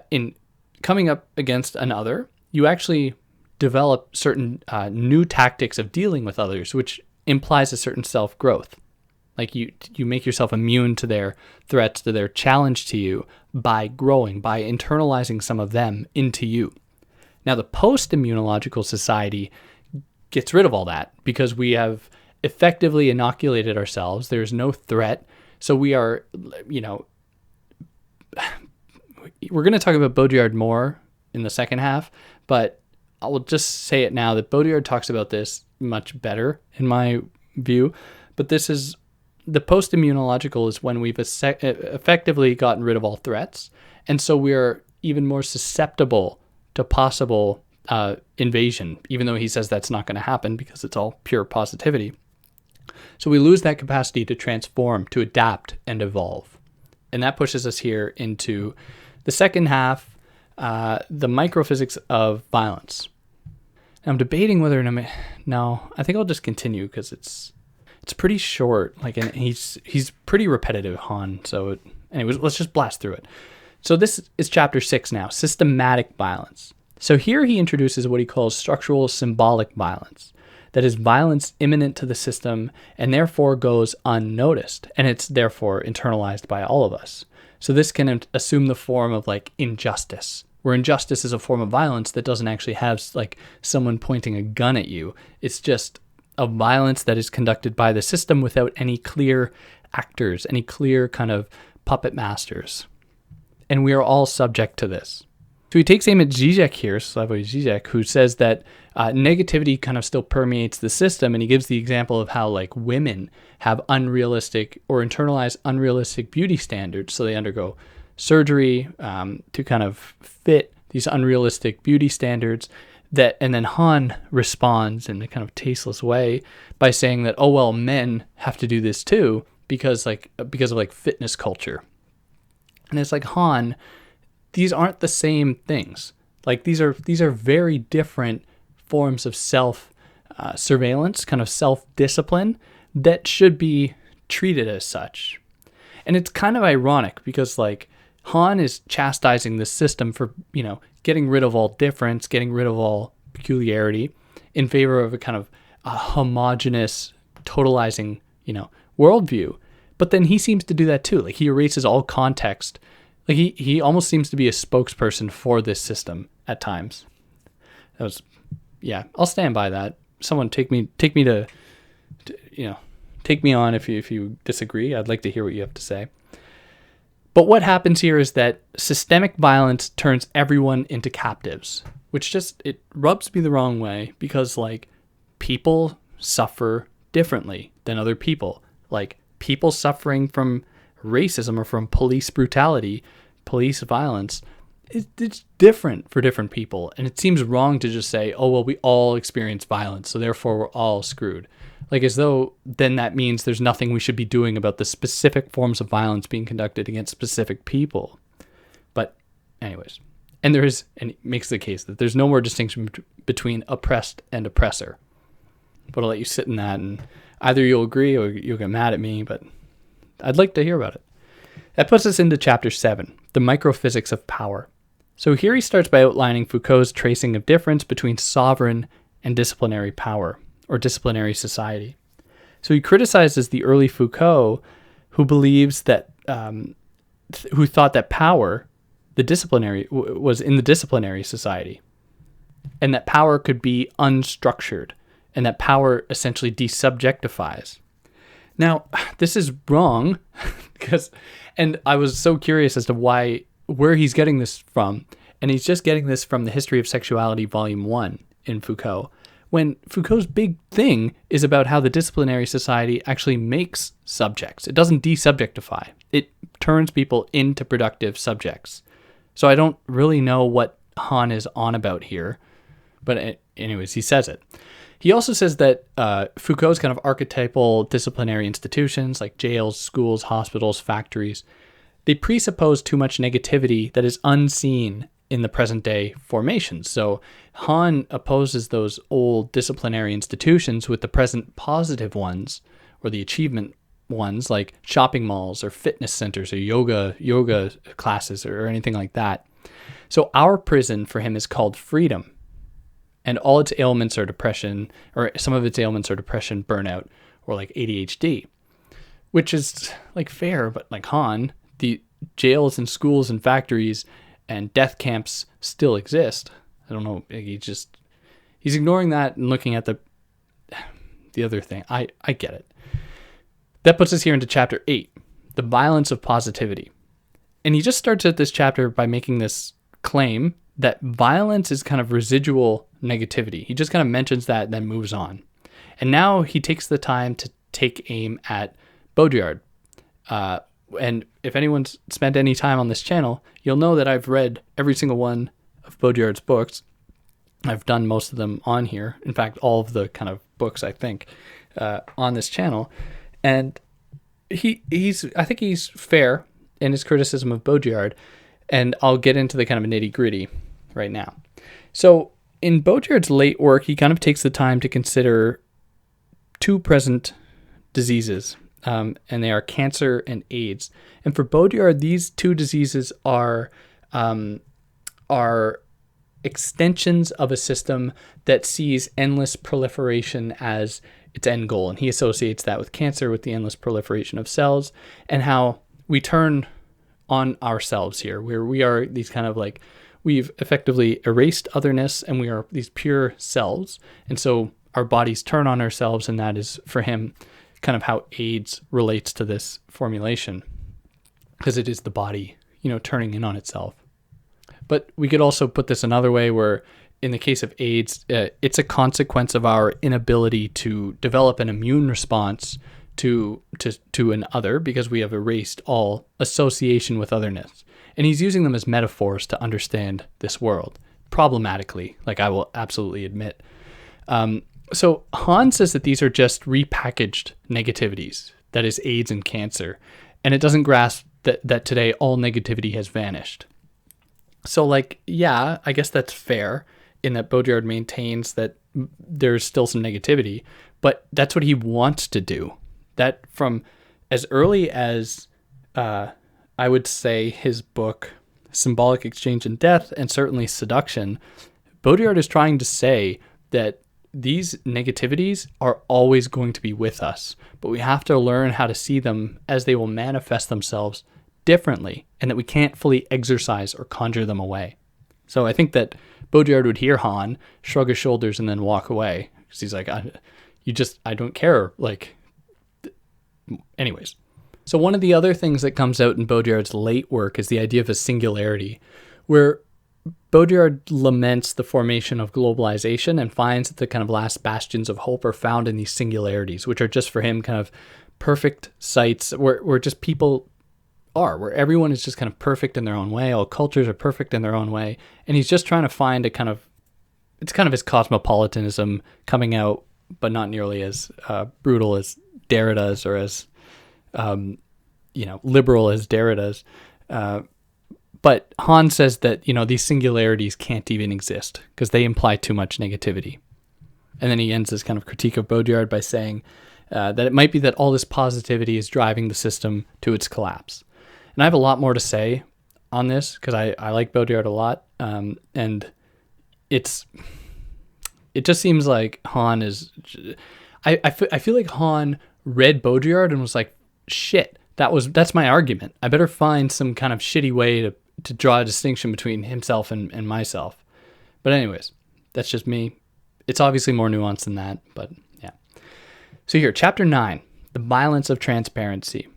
in coming up against an other, you actually develop certain new tactics of dealing with others, which implies a certain self-growth. Like you make yourself immune to their threats, to their challenge to you, by growing, by internalizing some of them into you. Now, the post-immunological society gets rid of all that because we have effectively inoculated ourselves. There's no threat. So we are, we're going to talk about Baudrillard more in the second half, but I will just say it now that Baudrillard talks about this much better in my view. But this is the post-immunological is when we've effectively gotten rid of all threats. And so we're even more susceptible to possible invasion, even though he says that's not going to happen because it's all pure positivity. So we lose that capacity to transform, to adapt, and evolve. And that pushes us here into the second half, the microphysics of violence. Now, I'm debating whether I think I'll just continue because it's pretty short. And he's pretty repetitive, Han. So anyways, let's just blast through it. So this is chapter 6 now, systematic violence. So here he introduces what he calls structural symbolic violence. That is violence immanent to the system and therefore goes unnoticed, and it's therefore internalized by all of us. So this can assume the form of like injustice, where injustice is a form of violence that doesn't actually have like someone pointing a gun at you. It's just a violence that is conducted by the system without any clear actors, any clear kind of puppet masters. And we are all subject to this. So he takes aim at Zizek here, Slavoj Zizek, who says that negativity kind of still permeates the system, and he gives the example of how like women have unrealistic or internalize unrealistic beauty standards. So they undergo surgery to kind of fit these unrealistic beauty standards. And then Han responds in a kind of tasteless way by saying that, oh well, men have to do this too because of fitness culture. And it's like, Han, these aren't the same things. Like these are very different forms of self-surveillance, kind of self-discipline that should be treated as such. And it's kind of ironic because like Han is chastising the system for, getting rid of all difference, getting rid of all peculiarity in favor of a kind of a homogenous, totalizing, worldview. But then he seems to do that too. Like he erases all context. Like he almost seems to be a spokesperson for this system at times. I'll stand by that. someone take me to take me on if you disagree. I'd like to hear what you have to say. But what happens here is that systemic violence turns everyone into captives, which it rubs me the wrong way, because like people suffer differently than other people. Like people suffering from racism or from police brutality, police violence, it's different for different people. And it seems wrong to just say, oh, well, we all experience violence, so therefore we're all screwed. Like as though then that means there's nothing we should be doing about the specific forms of violence being conducted against specific people. But anyways, and it makes the case that there's no more distinction between oppressed and oppressor. But I'll let you sit in that, and either you'll agree or you'll get mad at me, but I'd like to hear about it. That puts us into chapter 7, the microphysics of power. So here he starts by outlining Foucault's tracing of difference between sovereign and disciplinary power, or disciplinary society. So he criticizes the early Foucault, who believes that, who thought that power, the disciplinary, was in the disciplinary society, and that power could be unstructured, and that power essentially desubjectifies. Now, this is wrong, and I was so curious as to where he's getting this from, and he's just getting this from the History of Sexuality, Volume 1 in Foucault, when Foucault's big thing is about how the disciplinary society actually makes subjects. It doesn't desubjectify. It turns people into productive subjects. So I don't really know what Han is on about here, but anyways, he says it. He also says that Foucault's kind of archetypal disciplinary institutions like jails, schools, hospitals, factories, they presuppose too much negativity that is unseen in the present day formations. So Han opposes those old disciplinary institutions with the present positive ones, or the achievement ones, like shopping malls or fitness centers or yoga classes or anything like that. So our prison for him is called freedom. And all its ailments are depression, or some of its ailments are depression, burnout, or like ADHD, which is like fair, but like Han, the jails and schools and factories and death camps still exist. I don't know. He's ignoring that and looking at the other thing. I get it. That puts us here into chapter 8, the violence of positivity. And he just starts at this chapter by making this claim that violence is kind of residual negativity. He just kind of mentions that and then moves on. And now he takes the time to take aim at Baudrillard. And if anyone's spent any time on this channel, you'll know that I've read every single one of Baudrillard's books. I've done most of them on here. In fact, all of the kind of books, I think, on this channel. And I think he's fair in his criticism of Baudrillard. And I'll get into the kind of nitty gritty right now. So in Baudrillard's late work, he kind of takes the time to consider two present diseases, and they are cancer and AIDS. And for Baudrillard, these two diseases are extensions of a system that sees endless proliferation as its end goal. And he associates that with cancer, with the endless proliferation of cells, and how we turn on ourselves here, where we are these kind of like, we've effectively erased otherness and we are these pure selves. And so our bodies turn on ourselves, and that is for him kind of how AIDS relates to this formulation, because it is the body, turning in on itself. But we could also put this another way, where in the case of AIDS, it's a consequence of our inability to develop an immune response to an other, because we have erased all association with otherness. And he's using them as metaphors to understand this world problematically, like I will absolutely admit. So Han says that these are just repackaged negativities, that is AIDS and cancer, and it doesn't grasp that today all negativity has vanished. So yeah, I guess that's fair in that Baudrillard maintains that there's still some negativity, but that's what he wants to do. That from as early as, I would say, his book, Symbolic Exchange and Death, and certainly Seduction, Baudrillard is trying to say that these negativities are always going to be with us, but we have to learn how to see them as they will manifest themselves differently, and that we can't fully exorcise or conjure them away. So I think that Baudrillard would hear Han, shrug his shoulders, and then walk away, because he's like, I don't care. Like, anyways. So one of the other things that comes out in Baudrillard's late work is the idea of a singularity, where Baudrillard laments the formation of globalization and finds that the kind of last bastions of hope are found in these singularities, which are just for him kind of perfect sites where just people are, where everyone is just kind of perfect in their own way. All cultures are perfect in their own way. And he's just trying to find it's kind of his cosmopolitanism coming out, but not nearly as brutal as Derrida's or as, liberal as Derrida's. But Han says that, these singularities can't even exist because they imply too much negativity. And then he ends this kind of critique of Baudrillard by saying that it might be that all this positivity is driving the system to its collapse. And I have a lot more to say on this because I like Baudrillard a lot. And it just seems like Han is... I feel like Han read Baudrillard and was like, shit, that's my argument. I better find some kind of shitty way to draw a distinction between himself and myself. But anyways, that's just me. It's obviously more nuanced than that, but yeah. So here, chapter 9, the violence of transparency.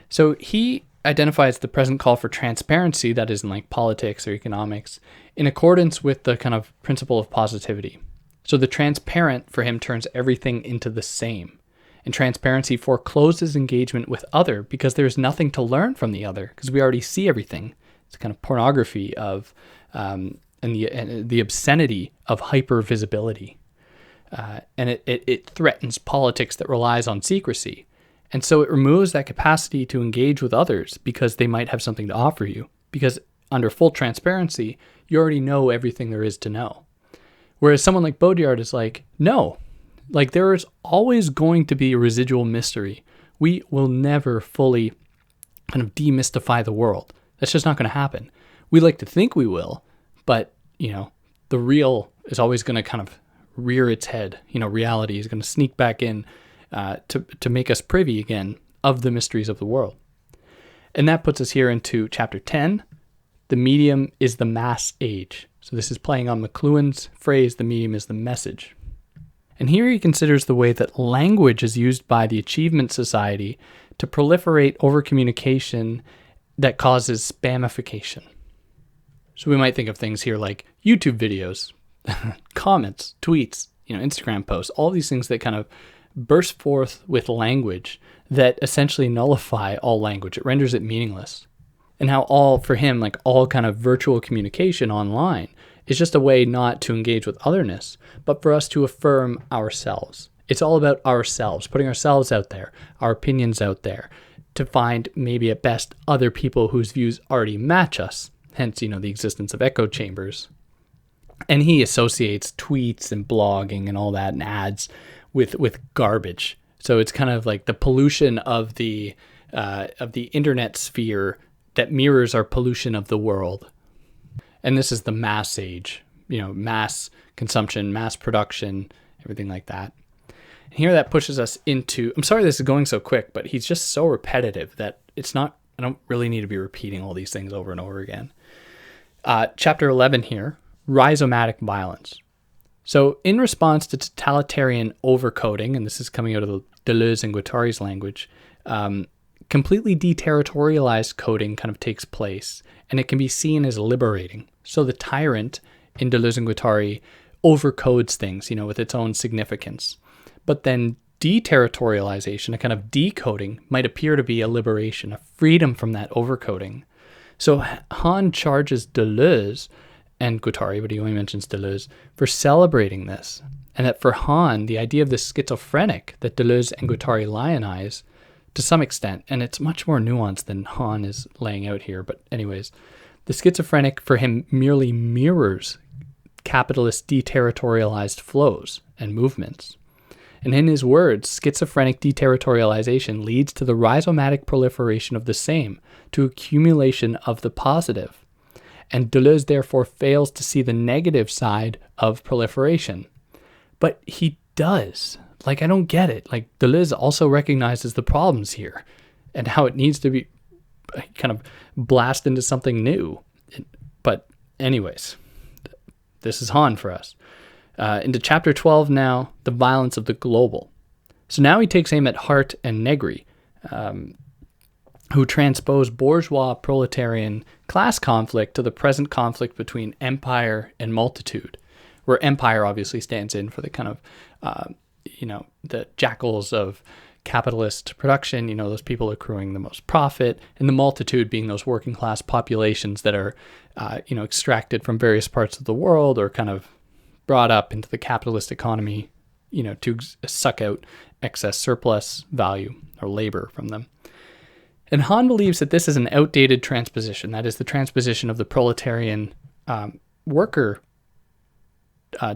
So he identifies the present call for transparency, that is in like politics or economics, in accordance with the kind of principle of positivity. So the transparent for him turns everything into the same. And transparency forecloses engagement with other because there's nothing to learn from the other because we already see everything. It's kind of pornography of and the obscenity of hyper-visibility. And it threatens politics that relies on secrecy. And so it removes that capacity to engage with others because they might have something to offer you. Because under full transparency, you already know everything there is to know. Whereas someone like Baudrillard is like, no, like there is always going to be a residual mystery. We will never fully kind of demystify the world. That's just not going to happen. We like to think we will, but, the real is always going to kind of rear its head. Reality is going to sneak back in to make us privy again of the mysteries of the world. And that puts us here into chapter 10. The medium is the mass age. So this is playing on McLuhan's phrase, the medium is the message. And here he considers the way that language is used by the achievement society to proliferate over-communication that causes spamification. So we might think of things here like YouTube videos, comments, tweets, Instagram posts, all these things that kind of burst forth with language that essentially nullify all language. It renders it meaningless. And how all kind of virtual communication online is just a way not to engage with otherness, but for us to affirm ourselves. It's all about ourselves, putting ourselves out there, our opinions out there, to find maybe at best other people whose views already match us, hence, the existence of echo chambers. And he associates tweets and blogging and all that and ads with garbage. So it's kind of like the pollution of the internet sphere that mirrors our pollution of the world. And this is the mass age, mass consumption, mass production, everything like that. And here that pushes us into, I'm sorry this is going so quick, but he's just so repetitive that I don't really need to be repeating all these things over and over again. Chapter 11 here, rhizomatic violence. So in response to totalitarian overcoding, and this is coming out of Deleuze and Guattari's language, completely deterritorialized coding kind of takes place, and it can be seen as liberating. So the tyrant in Deleuze and Guattari overcodes things, with its own significance. But then deterritorialization, a kind of decoding, might appear to be a liberation, a freedom from that overcoding. So Han charges Deleuze and Guattari, but he only mentions Deleuze, for celebrating this. And that for Han, the idea of the schizophrenic that Deleuze and Guattari lionize to some extent, and it's much more nuanced than Han is laying out here, but anyways, the schizophrenic for him merely mirrors capitalist deterritorialized flows and movements. And in his words, schizophrenic deterritorialization leads to the rhizomatic proliferation of the same, to accumulation of the positive. And Deleuze therefore fails to see the negative side of proliferation. But he does. I don't get it. Deleuze also recognizes the problems here and how it needs to be kind of blast into something new. But anyways, this is Han for us. Into chapter 12 now, the violence of the global. So now he takes aim at Hart and Negri, who transpose bourgeois proletarian class conflict to the present conflict between empire and multitude, where empire obviously stands in for the kind of, the jackals of capitalist production, those people accruing the most profit, and the multitude being those working class populations that are, extracted from various parts of the world or kind of brought up into the capitalist economy, to suck out excess surplus value or labor from them. And Han believes that this is an outdated transposition. That is the transposition of the proletarian worker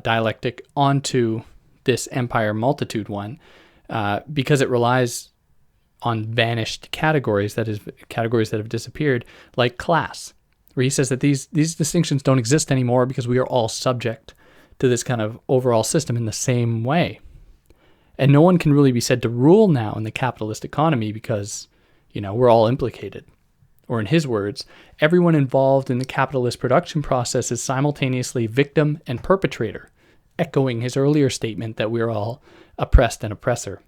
dialectic onto this empire multitude one, because it relies on vanished categories, that is, categories that have disappeared, like class, where he says that these distinctions don't exist anymore because we are all subject to this kind of overall system in the same way. And no one can really be said to rule now in the capitalist economy because, we're all implicated. Or in his words, everyone involved in the capitalist production process is simultaneously victim and perpetrator, echoing his earlier statement that we're all oppressed and oppressor.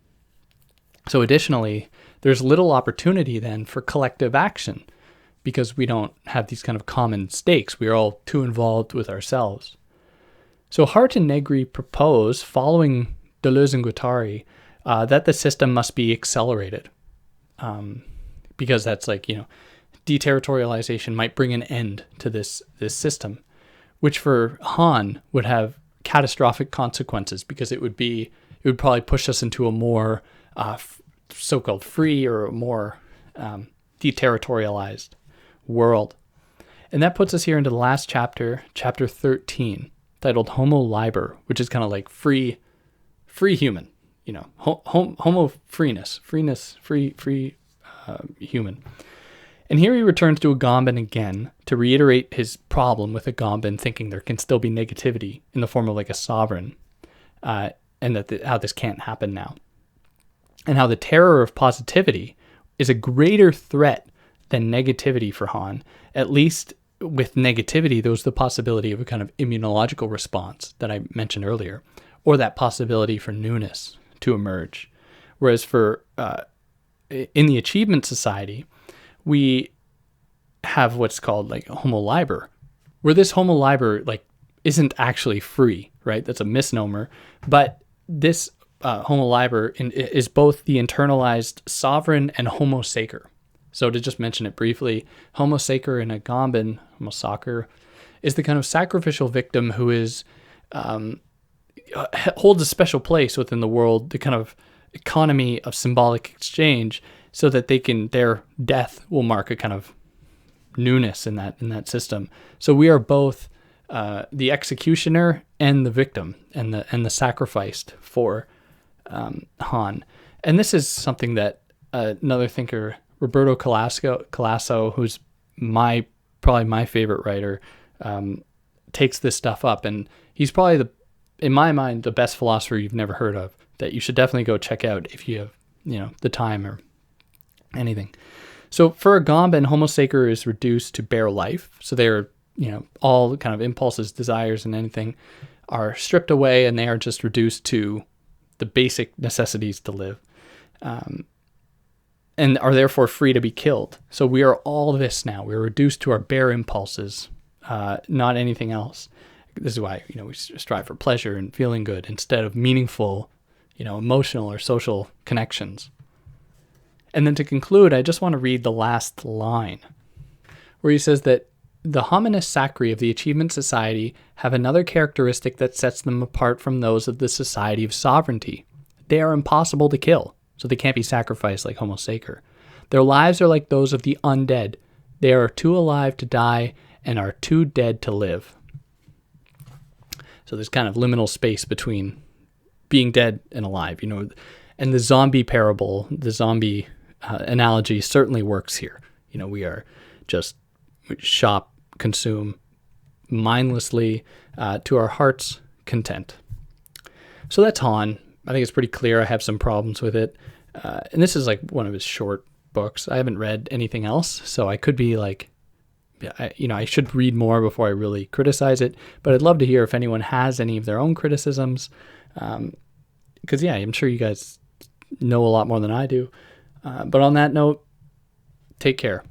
So additionally, there's little opportunity then for collective action because we don't have these kind of common stakes. We are all too involved with ourselves. So Hart and Negri propose, following Deleuze and Guattari, that the system must be accelerated, because that's deterritorialization might bring an end to this system, which for Han would have catastrophic consequences because it would probably push us into a more so-called free or a more deterritorialized world. And that puts us here into the last chapter, chapter 13, titled Homo Liber, which is kind of like free human, homo freeness, free human. And here he returns to Agamben again to reiterate his problem with Agamben thinking there can still be negativity in the form of like a sovereign, and that how this can't happen now. And how the terror of positivity is a greater threat than negativity for Han. At least with negativity, there's the possibility of a kind of immunological response that I mentioned earlier, or that possibility for newness to emerge. Whereas for in the achievement society, we have what's called like Homo Liber, where this Homo Liber isn't actually free, right? That's a misnomer. But this Homo Liber is both the internalized sovereign and Homo Sacer. So to just mention it briefly, Homo Sacer in Agamben, Homo Sacer, is the kind of sacrificial victim who is holds a special place within the world, the kind of economy of symbolic exchange, so that their death will mark a kind of newness in that system. So we are both the executioner and the victim and the sacrificed for Han. And this is something that another thinker, Roberto Colasso, who's probably my favorite writer, takes this stuff up, and he's probably in my mind the best philosopher you've never heard of, that you should definitely go check out if you have the time or anything. So for Agamben, Homo Sacer is reduced to bare life. So they're all kind of impulses, desires, and anything are stripped away, and they are just reduced to the basic necessities to live, and are therefore free to be killed. So we are all this now. We're reduced to our bare impulses, not anything else. This is why we strive for pleasure and feeling good instead of meaningful, emotional or social connections. And then to conclude, I just want to read the last line, where he says that the hominis sacri of the achievement society have another characteristic that sets them apart from those of the society of sovereignty. They are impossible to kill, so they can't be sacrificed like Homo Sacer. Their lives are like those of the undead. They are too alive to die and are too dead to live. So there's kind of liminal space between being dead and alive, and the zombie parable, the zombie analogy certainly works here. We are just shop, consume mindlessly to our heart's content. So that's Han. I think it's pretty clear. I have some problems with it. And this is like one of his short books. I haven't read anything else, so I could be I should read more before I really criticize it, but I'd love to hear if anyone has any of their own criticisms. Because I'm sure you guys know a lot more than I do. But on that note, take care.